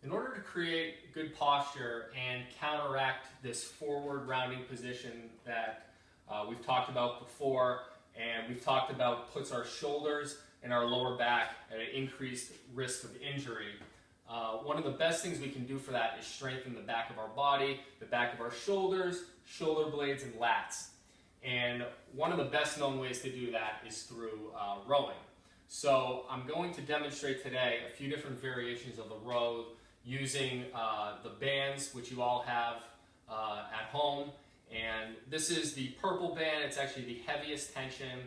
In order to create good posture and counteract this forward rounding position that we've talked about before, and we've talked about puts our shoulders and our lower back at an increased risk of injury, one of the best things we can do for that is strengthen the back of our body, the back of our shoulders, shoulder blades, and lats. And one of the best known ways to do that is through rowing. So I'm going to demonstrate today a few different variations of the row using the bands, which you all have at home. And this is the purple band. It's actually the heaviest tension.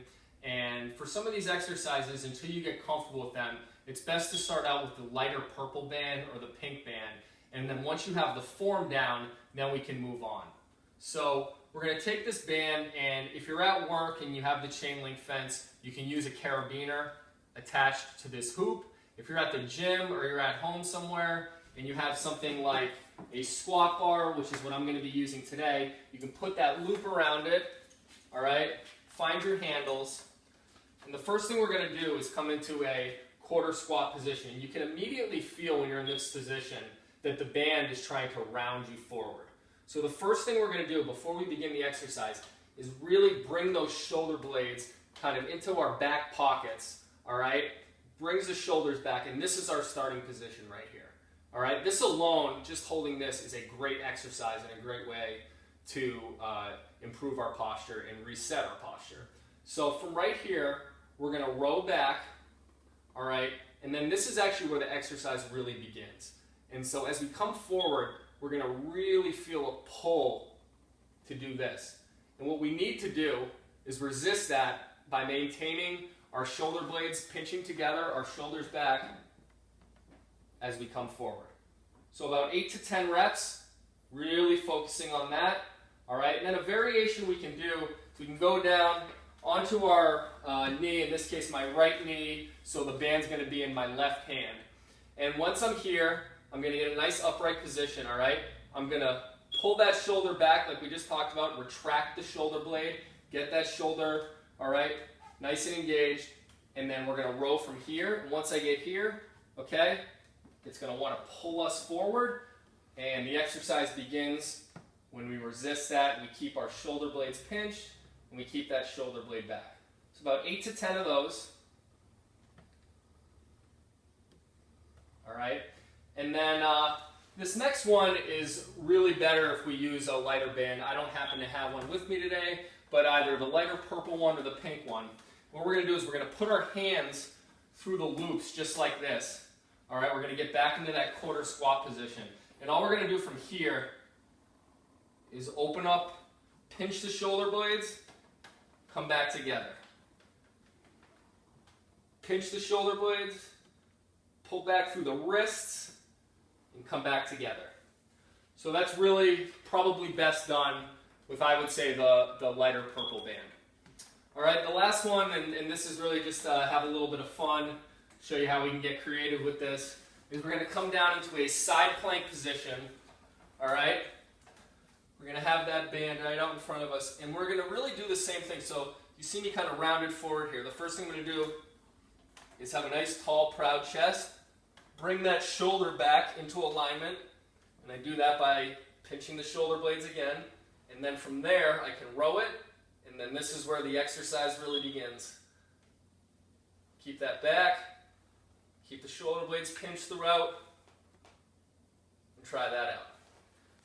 And for some of these exercises, until you get comfortable with them, it's best to start out with the lighter purple band or the pink band. And then once you have the form down, then we can move on. So we're going to take this band, and if you're at work and you have the chain link fence, you can use a carabiner attached to this hoop. If you're at the gym or you're at home somewhere and you have something like a squat bar, which is what I'm going to be using today, you can put that loop around it, all right? Find your handles, and the first thing we're going to do is come into a quarter squat position. You can immediately feel when you're in this position that the band is trying to round you forward. So the first thing we're going to do before we begin the exercise is really bring those shoulder blades kind of into our back pockets, all right? Brings the shoulders back, and this is our starting position right here. All right, this alone, just holding this, is a great exercise and a great way to improve our posture and reset our posture. So from right here, we're going to row back, all right, and then this is actually where the exercise really begins. And so as we come forward, we're going to really feel a pull to do this. And what we need to do is resist that by maintaining our shoulder blades pinching together, our shoulders back as we come forward. So about 8 to 10 reps, really focusing on that. All right, and then a variation we can do, we can go down onto our knee, in this case my right knee, so the band's going to be in my left hand. And once I'm here, I'm going to get a nice upright position, all right? I'm going to pull that shoulder back like we just talked about, retract the shoulder blade, get that shoulder, all right, nice and engaged, and then we're going to row from here. And once I get here, okay, it's going to want to pull us forward, and the exercise begins when we resist that. We keep our shoulder blades pinched, and we keep that shoulder blade back. So about 8 to 10 of those. All right, and then this next one is really better if we use a lighter band. I don't happen to have one with me today, but either the lighter purple one or the pink one. What we're going to do is we're going to put our hands through the loops just like this. All right, we're going to get back into that quarter squat position. And all we're going to do from here is open up, pinch the shoulder blades, come back together. Pinch the shoulder blades, pull back through the wrists, and come back together. So that's really probably best done with, I would say, the lighter purple band. All right, the last one, and this is really just have a little bit of fun, show you how we can get creative with this, is we're going to come down into a side plank position. All right, we're going to have that band right out in front of us, and we're going to really do the same thing. So you see me kind of rounded forward here. The first thing I'm going to do is have a nice, tall, proud chest. Bring that shoulder back into alignment, and I do that by pinching the shoulder blades again, and then from there I can row it, and then this is where the exercise really begins. Keep that back, keep the shoulder blades pinched throughout, and try that out.